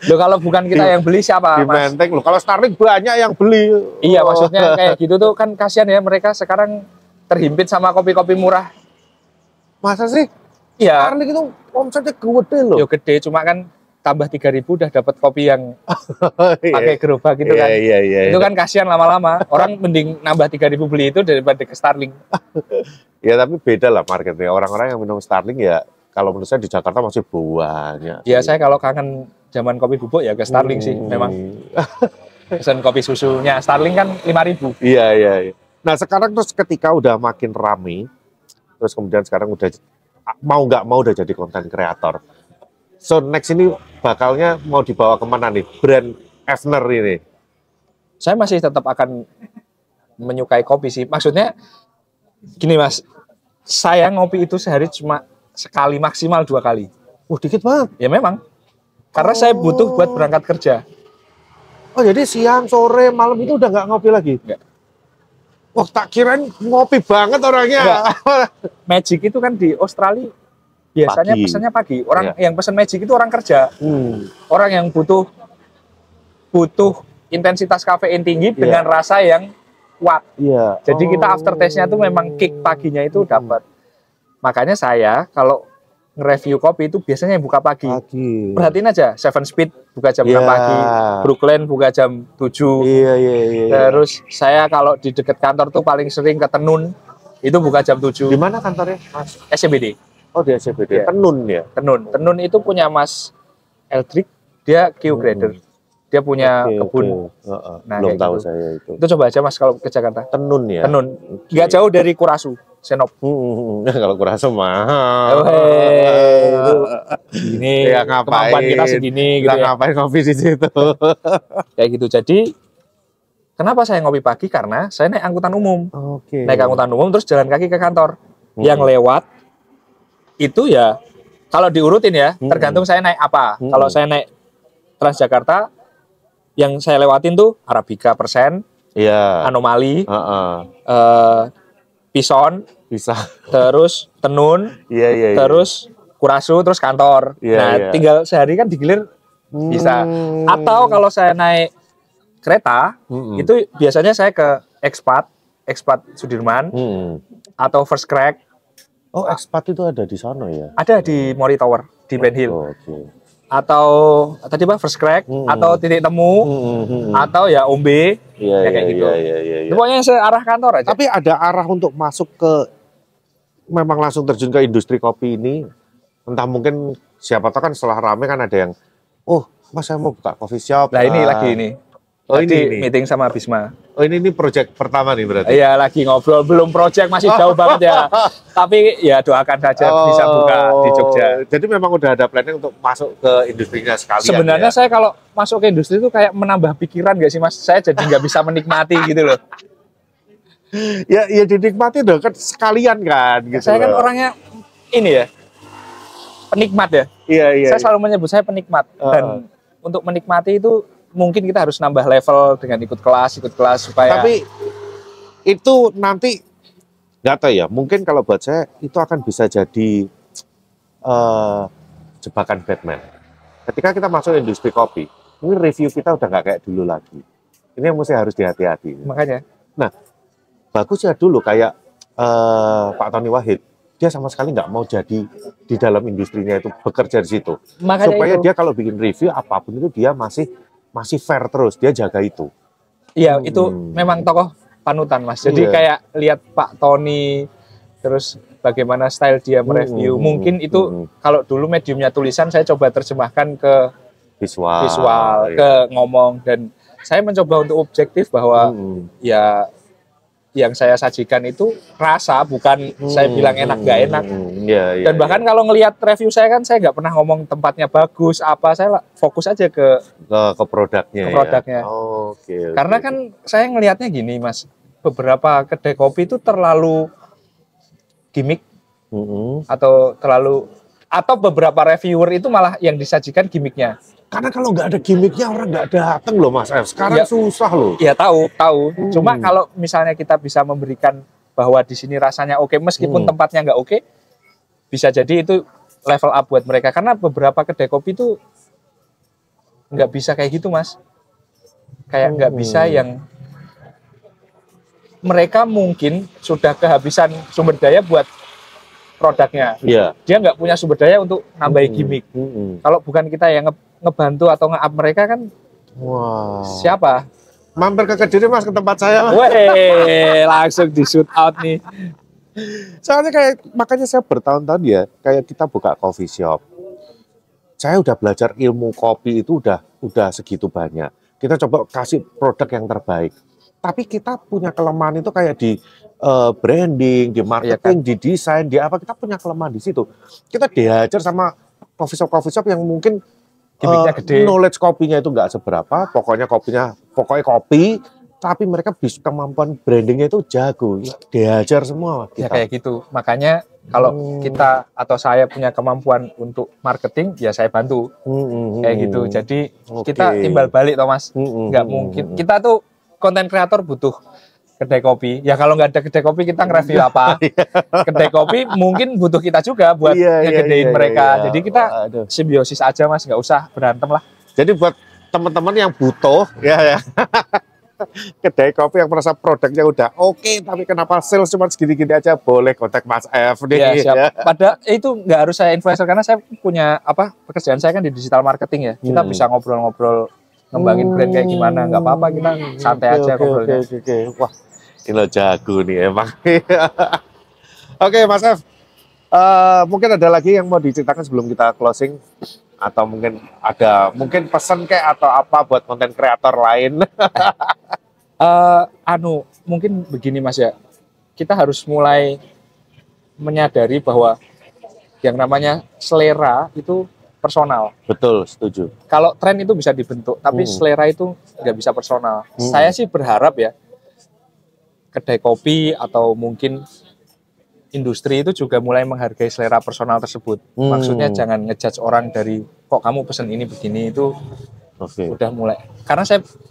Loh, kalau bukan kita yang beli siapa, Di Mas? Menteng loh. Kalau Starling banyak yang beli. Iya, Oh. maksudnya kayak gitu tuh kan kasihan ya, mereka sekarang terhimpit sama kopi-kopi murah. Masa sih? Iya, Starling itu omsetnya gede loh. yo gede, cuma kan tambah 3.000 udah dapat kopi yang pakai gerobak gitu kan. Iya. Itu kan kasihan lama-lama. Orang mending nambah 3.000 beli itu daripada ke Starling. Ya tapi beda lah marketnya. Orang-orang yang minum Starling ya, kalau menurut saya di Jakarta masih banyak. Ya saya kalau kangen zaman kopi bubuk ya ke Starling sih memang. Pesan kopi susunya Starling kan 5.000. Iya. Nah sekarang terus ketika udah makin rame, terus kemudian sekarang udah mau nggak mau udah jadi konten kreator. So next ini bakalnya mau dibawa kemana nih brand Effner ini? Saya masih tetap akan menyukai kopi sih. Maksudnya gini Mas, saya ngopi itu sehari cuma sekali, maksimal 2 kali. Dikit banget. Ya memang. Karena saya butuh buat berangkat kerja. Oh jadi siang, sore, malam itu udah nggak ngopi lagi? Nggak. Wah tak kirain ngopi banget orangnya. Magic itu kan di Australia biasanya Pagi. pesannya pagi. Orang yang pesan Magic itu orang kerja. Orang yang butuh intensitas kafein tinggi dengan rasa yang kuat. Iya. Jadi kita after taste-nya tuh memang kick paginya itu dapat. Makanya saya kalau nge-review kopi itu biasanya yang buka pagi. Perhatiin aja, Seven Speed buka jam 6 pagi, Brooklyn buka jam 7. Iya. Terus saya kalau di dekat kantor tuh paling sering ke Tenun, itu buka jam 7. Di mana kantornya, Mas? SCBD. Oh di SCBD. Iya. Tenun ya. Tenun itu punya Mas Eldrick, dia Q Grader. Dia punya kebun. Nah, Belum kayak tahu gitu. saya itu. Itu coba aja Mas kalau ke Jakarta. Tenun ya. Tenun. Nggak jauh dari Kurasu, Senop. Kalau kurasa mahal. Oh, hey. Ini Ya, ngapain? kemampuan kita segini gitu Nggak ya. ngapain ngopi di situ. Kayak gitu. Jadi kenapa saya ngopi pagi? Karena saya naik angkutan umum. Oke. Naik angkutan umum terus jalan kaki ke kantor. Yang lewat itu ya kalau diurutin ya, tergantung saya naik apa. Kalau saya naik Transjakarta, yang saya lewatin tuh Arabica persen, Iya. Anomali, Heeh. Pison, Bisa. terus Tenun, Iya, iya. iya. terus Kurasu, terus kantor. Iya, Nah, iya. tinggal sehari kan digilir bisa. Atau kalau saya naik kereta, itu biasanya saya ke Expat Sudirman, atau First Crack, Oh, ekspat itu ada di sana ya? ada di Mori Tower, di Ben Hill. Oh, oke. Atau tadi Pak First Crack, atau Titik Temu, atau ya Ombe, Iya, ya kayak iya, gitu. iya, iya, iya, iya. Itu pokoknya searah kantor aja. Tapi ada arah untuk masuk ke memang langsung terjun ke industri kopi ini. Entah mungkin siapa tahu kan setelah rame kan ada yang Mas saya mau buka coffee shop. Nah ini lagi ini. Oh, Tadi ini. meeting sama Bisma. Oh ini project pertama nih berarti. Iya lagi ngobrol, belum project masih jauh banget ya. Tapi ya doakan saja bisa buka di Jogja. Jadi memang udah ada planning untuk masuk ke industrinya sekalian. Sebenarnya ya? saya kalau masuk ke industri itu kayak menambah pikiran nggak sih Mas? Saya jadi nggak bisa menikmati gitu loh. ya dinikmati dong kan sekalian kan gitu. Saya kan loh. orangnya ini ya, penikmat ya. Iya. Saya selalu menyebut saya penikmat. Dan untuk menikmati itu mungkin kita harus nambah level dengan ikut kelas supaya. Tapi itu nanti nggak tahu ya. Mungkin kalau buat saya itu akan bisa jadi jebakan Batman. Ketika kita masuk industri kopi, ini review kita udah nggak kayak dulu lagi. Ini yang mesti harus dihati-hati. Makanya. Nah, bagus ya dulu kayak Pak Tony Wahid. Dia sama sekali nggak mau jadi di dalam industrinya itu bekerja di situ. Makanya Supaya itu. dia kalau bikin review apapun itu dia masih fair terus. Dia jaga itu. Iya, itu memang tokoh panutan, Mas. Jadi Iya. kayak lihat Pak Tony, terus bagaimana style dia mereview. Mungkin itu kalau dulu mediumnya tulisan, saya coba terjemahkan ke visual, iya. ke ngomong. Dan saya mencoba untuk objektif bahwa ya yang saya sajikan itu rasa, bukan saya bilang enak nggak enak. Iya, Dan bahkan kalau ngelihat review saya kan, saya nggak pernah ngomong tempatnya bagus, apa. Saya fokus aja ke ke produknya. Ke produknya. Ya? Oke. Karena kan saya ngelihatnya gini Mas, beberapa kedai kopi itu terlalu gimmick atau beberapa reviewer itu malah yang disajikan gimmicknya. Karena kalau nggak ada gimmicknya orang nggak datang loh Mas F. Sekarang Ya. susah loh. Ya tahu. Cuma kalau misalnya kita bisa memberikan bahwa di sini rasanya oke, meskipun tempatnya nggak oke, bisa jadi itu level up buat mereka. Karena beberapa kedai kopi itu nggak bisa kayak gitu Mas. Kayak nggak bisa yang mereka mungkin sudah kehabisan sumber daya buat produknya. Iya. Dia nggak punya sumber daya untuk nambahin gimmick. Kalau bukan kita yang ngebantu atau nge-up mereka kan Wow. siapa? Mampir ke Kediri Mas ke tempat saya. Mas. Weh, langsung di shoot out nih. Soalnya makanya saya bertahun-tahun ya, kayak kita buka coffee shop. Saya udah belajar ilmu kopi itu udah segitu banyak. Kita coba kasih produk yang terbaik. Tapi kita punya kelemahan itu kayak di branding, di marketing, di desain, di apa, kita punya kelemahan di situ. Kita dihajar sama coffee shop yang mungkin Gimiknya gede. knowledge kopinya itu nggak seberapa, pokoknya kopi, tapi mereka bisa kemampuan brandingnya itu jago, dihajar semua Ya kita. kayak gitu. Makanya kalau kita atau saya punya kemampuan untuk marketing, ya saya bantu. Kayak gitu. Jadi kita timbal balik Thomas. Nggak mungkin. Kita tuh konten kreator butuh kedai kopi. Ya kalau nggak ada kedai kopi kita nge-review apa? Kedai kopi mungkin butuh kita juga buat ngegedein mereka. Jadi kita simbiosis aja Mas, nggak usah berantem lah. Jadi buat teman-teman yang butuh ya kedai kopi yang merasa produknya udah oke, tapi kenapa sales cuma segini-gini aja, boleh kontak Mas F nih. Ya, siap. Padahal itu nggak harus saya influencer karena saya punya pekerjaan saya kan di digital marketing ya. Kita bisa ngobrol-ngobrol ngembangin brand kayak gimana, nggak apa-apa, kita santai aja ngobrolnya. Oke. Wah, ini lo jago nih emang. Oke, Mas F. Mungkin ada lagi yang mau diceritakan sebelum kita closing, atau mungkin ada pesan kayak atau apa buat konten kreator lain? Mungkin begini Mas ya, kita harus mulai menyadari bahwa yang namanya selera itu personal. Betul, setuju. Kalau tren itu bisa dibentuk, tapi selera itu nggak bisa personal. Saya sih berharap ya, kedai kopi atau mungkin industri itu juga mulai menghargai selera personal tersebut. Maksudnya jangan ngejudge orang dari kok kamu pesen ini begini, itu udah mulai. Karena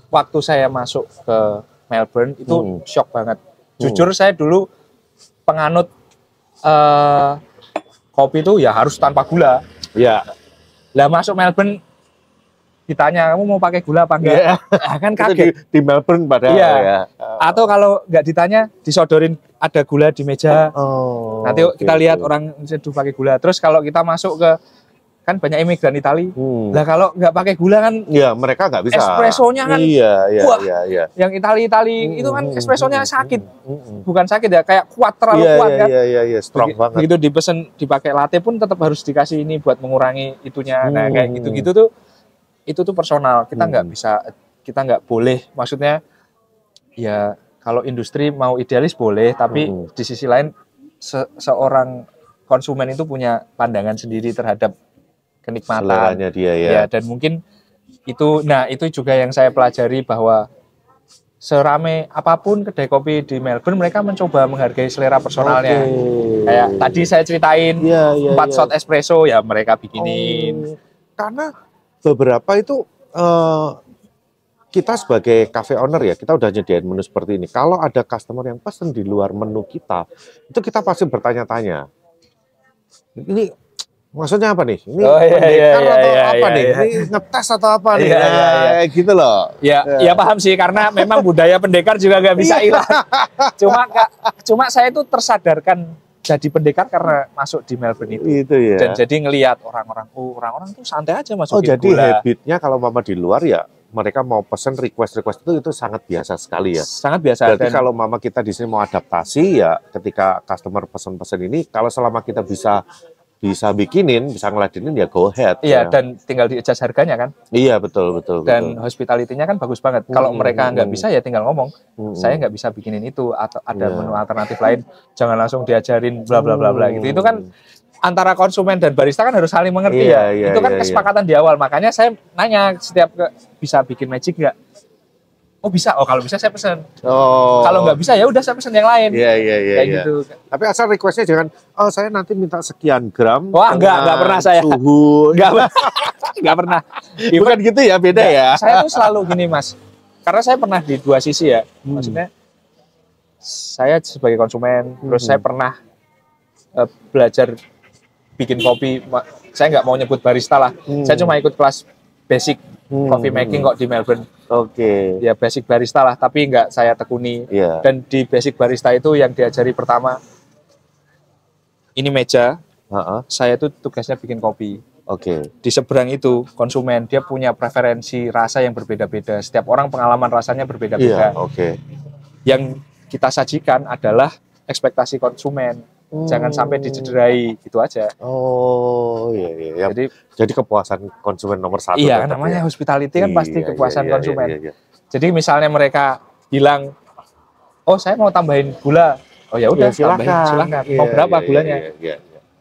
waktu saya masuk ke Melbourne itu shock banget. Jujur saya dulu penganut kopi itu ya harus tanpa gula. Ya. Lah masuk Melbourne ditanya kamu mau pakai gula apa enggak? Yeah. Nah, kan kaget. Di Melbourne padahal iya. ya. Atau kalau nggak ditanya disodorin ada gula di meja. Nanti kita lihat orang seduh pakai gula. Terus kalau kita masuk ke kan banyak imigran Itali. Lah kalau nggak pakai gula kan ya mereka nggak bisa. Espressonya kan wah, yang Itali itu kan espressonya sakit. Bukan sakit ya, kayak kuat, terlalu kuat kan. Iya, strong banget. Begitu dipesen dipakai latte pun tetap harus dikasih ini buat mengurangi itunya. Nah, kayak gitu-gitu tuh itu tuh personal. Kita nggak bisa, kita nggak boleh, maksudnya ya kalau industri mau idealis boleh, tapi di sisi lain seorang konsumen itu punya pandangan sendiri terhadap kenikmatan seleranya dia ya, dan mungkin itu juga yang saya pelajari bahwa serame apapun kedai kopi di Melbourne mereka mencoba menghargai selera personalnya. Kayak tadi saya ceritain 4 shot espresso ya mereka bikinin. Karena beberapa itu kita sebagai cafe owner ya, kita udah nyediain menu seperti ini. Kalau ada customer yang pesen di luar menu kita, itu kita pasti bertanya-tanya. Ini maksudnya apa nih? Ini pendekar atau apa nih? Ini ngetes atau apa nih? Kayak gitu loh. Ya paham sih, karena memang budaya pendekar juga nggak bisa hilang. Cuma saya itu tersadarkan jadi pendekar karena masuk di Melbourne itu. Itu ya. Dan jadi ngelihat orang-orang tuh santai aja masukin jadi gula. habitnya kalau mama di luar ya mereka mau pesen request itu sangat biasa sekali ya. Sangat biasa. Berarti kalau mama kita di sini mau adaptasi ya ketika customer pesen-pesen ini, kalau selama kita bisa bikinin, bisa ngeladenin ya go ahead. Iya, dan tinggal di-adjust harganya kan. Iya, betul. Dan hospitality-nya kan bagus banget. Kalau mereka nggak bisa ya tinggal ngomong, saya nggak bisa bikinin itu, atau ada menu alternatif lain, jangan langsung diajarin bla bla bla bla gitu. Itu kan antara konsumen dan barista kan harus saling mengerti itu kan kesepakatan di awal. Makanya saya nanya setiap bisa bikin magic nggak? Oh bisa, kalau bisa saya pesen. Kalau nggak bisa ya udah saya pesen yang lain. Iya. Kayak gitu. Tapi asal requestnya jangan, saya nanti minta sekian gram. Wah nggak pernah saya. Suhu. Nggak pernah. Bukan gitu ya, beda ya. Saya tuh selalu gini mas, karena saya pernah di dua sisi ya. Maksudnya saya sebagai konsumen, terus saya pernah belajar bikin kopi. Saya nggak mau nyebut barista lah. Saya cuma ikut kelas basic coffee making kok di Melbourne. Ya basic barista lah, tapi nggak saya tekuni. Dan di basic barista itu yang diajari pertama, ini meja, saya tuh tugasnya bikin kopi. Di seberang itu konsumen, dia punya preferensi rasa yang berbeda-beda. Setiap orang pengalaman rasanya berbeda-beda. Yang kita sajikan adalah ekspektasi konsumen. Jangan sampai dicederai, gitu aja. Iya. Jadi kepuasan konsumen nomor satu. Iya, namanya hospitality kan pasti kepuasan konsumen. Iya. Jadi misalnya mereka bilang, oh saya mau tambahin gula, oh ya udah silakan. Mau berapa gulanya?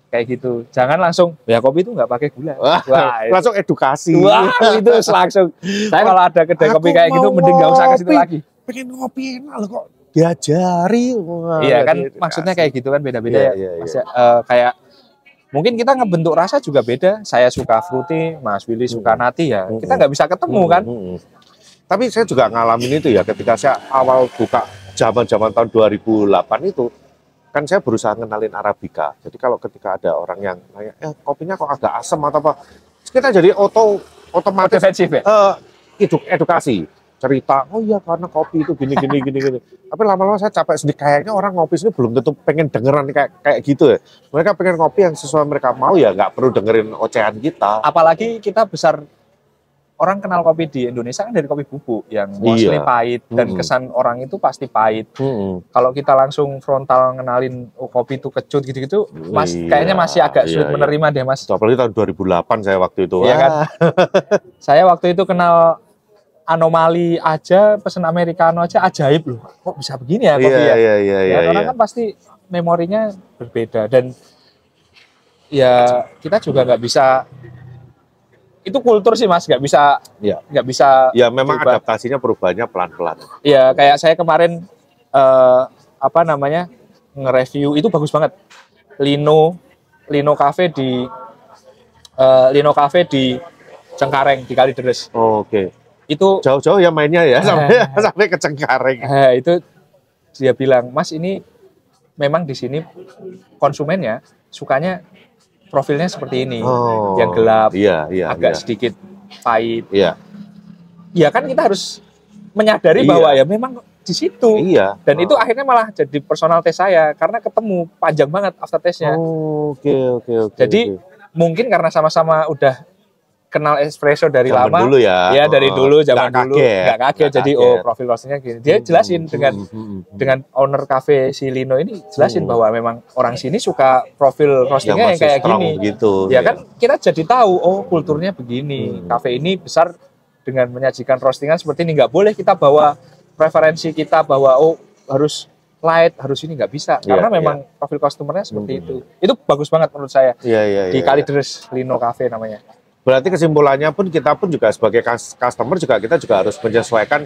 Kayak gitu. Jangan langsung, ya kopi itu nggak pakai gula. Wah, langsung edukasi. Wah, itu langsung. Saya kalau ada kedai kopi kayak gitu, mending nggak usah ke situ lagi. Pengen ngopi enak loh kok. Diajari. Iya kan, maksudnya kayak gitu kan beda-beda ya. Kayak mungkin kita ngebentuk rasa juga beda. Saya suka fruity, Mas Willy suka nati ya. Kita nggak bisa ketemu kan. Tapi saya juga ngalamin itu ya ketika saya awal buka zaman-zaman tahun 2008 itu. Kan saya berusaha ngenalin Arabica. Jadi kalau ketika ada orang yang nanya, kopinya kok agak asam atau apa. Kita jadi otomatis edukasi. Cerita, oh iya karena kopi itu gini. Tapi lama-lama saya capek sendiri, kayaknya orang ngopi sini belum tentu pengen dengeran kayak gitu ya. Mereka pengen kopi yang sesuai mereka mau ya, nggak perlu dengerin ocehan kita. Apalagi kita besar, orang kenal kopi di Indonesia kan dari kopi bubuk yang mostly pahit, dan kesan orang itu pasti pahit. Kalau kita langsung frontal ngenalin kopi itu kecut gitu-gitu, mas kayaknya masih agak sulit menerima deh mas. Apalagi tahun 2008 saya waktu itu. Iya kan? Saya waktu itu kenal anomali aja, pesen americano aja ajaib loh. Kok bisa begini ya kopi ya? Orang kan pasti memorinya berbeda, dan ya kita juga nggak bisa, itu kultur sih Mas, nggak bisa Iya. nggak bisa Ya memang berubah. adaptasinya perubahannya pelan-pelan. Ya kayak saya kemarin apa namanya nge-review itu bagus banget, Lino Cafe di Cengkareng di Kalideres. Oke. Itu Jauh-jauh ya mainnya ya sampai ke Cengkareng. itu dia bilang, Mas ini memang di sini konsumennya sukanya profilnya seperti ini, Oh, yang gelap, iya, agak iya. sedikit pahit. Iya, Ya kan kita harus menyadari Iya. bahwa ya memang di situ. iya. Dan itu akhirnya malah jadi personal taste saya karena ketemu panjang banget after taste-nya. Oke. Jadi mungkin karena sama-sama udah kenal espresso dari Zaman lama, dulu ya. ya dari dulu zaman Nggak dulu kaget. nggak kaget. Nggak Jadi kaget. profil roastingnya gini. Dia jelasin dengan owner cafe si Lino ini jelasin bahwa memang orang sini suka profil roastingnya yang masih kayak strong gini. gitu. Ya kan kita jadi tahu kulturnya begini. Cafe ini besar dengan menyajikan roastingan seperti ini. Nggak boleh kita bawa preferensi kita bahwa harus light, harus ini, nggak bisa. Karena memang profil customernya seperti itu. Itu bagus banget menurut saya. Iya. Di Kalideres Lino Cafe namanya. Berarti kesimpulannya pun kita pun juga sebagai customer kita juga harus menyesuaikan.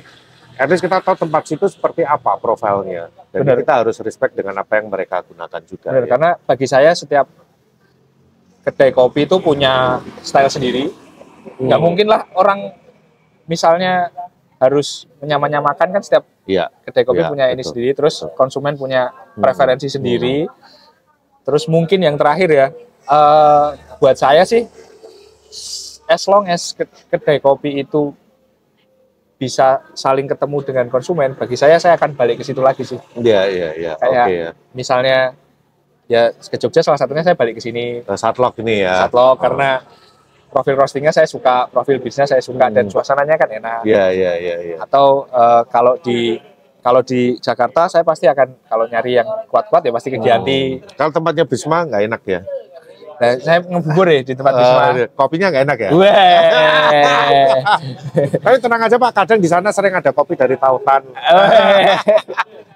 At least kita tahu tempat situ seperti apa profilnya. Dan Benar. kita harus respect dengan apa yang mereka gunakan juga. Benar, ya. karena bagi saya setiap kedai kopi itu punya style sendiri. Nggak mungkin lah orang misalnya harus menyamakan kan setiap Iya. kedai kopi Iya, punya ini betul. sendiri, terus konsumen punya preferensi sendiri. Terus mungkin yang terakhir ya, buat saya sih, as long as kedai kopi itu bisa saling ketemu dengan konsumen, bagi saya akan balik ke situ lagi sih. Iya. Kayak Oke ya. misalnya ya ke Jogja salah satunya saya balik ke sini, Satlok ini ya. Satlok, karena profil roastingnya saya suka, profil bisnisnya saya suka, dan suasananya kan enak. Iya. Atau kalau di Jakarta saya pasti akan, kalau nyari yang kuat-kuat ya pasti ke Gianti. Kalau tempatnya Bisma nggak enak ya? Nah, saya ngebubur ya di tempat Bisma. Kopinya nggak enak ya? Weh. Tapi tenang aja Pak, kadang di sana sering ada kopi dari Tautan.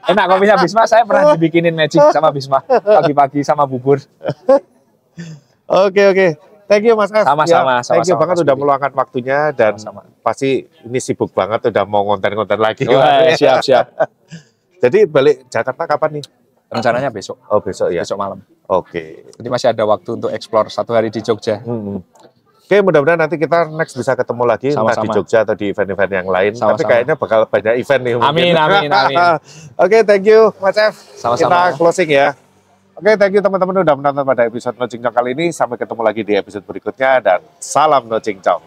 Enak kopinya Bisma, saya pernah dibikinin magic sama Bisma pagi-pagi sama bubur. Oke. Thank you Mas F. Sama-sama, Thank you sama-sama, banget Mas udah Budi. meluangkan waktunya dan Sama-sama. pasti ini sibuk banget udah mau ngonten-ngonten lagi. Weh, siap. Jadi balik Jakarta kapan nih? Rencananya besok, Oh besok ya. besok malam. Oke. Jadi masih ada waktu untuk explore 1 hari di Jogja. Oke, mudah-mudahan nanti kita next bisa ketemu lagi entah di Sama-sama. Jogja atau di event-event yang lain. Tapi Sama-sama. kayaknya bakal banyak event nih. mungkin. Amin. Oke, thank you Mas F. Sama-sama. Kita closing ya. Oke, thank you teman-teman udah menonton pada episode No Cincong kali ini. Sampai ketemu lagi di episode berikutnya dan salam No Cincong.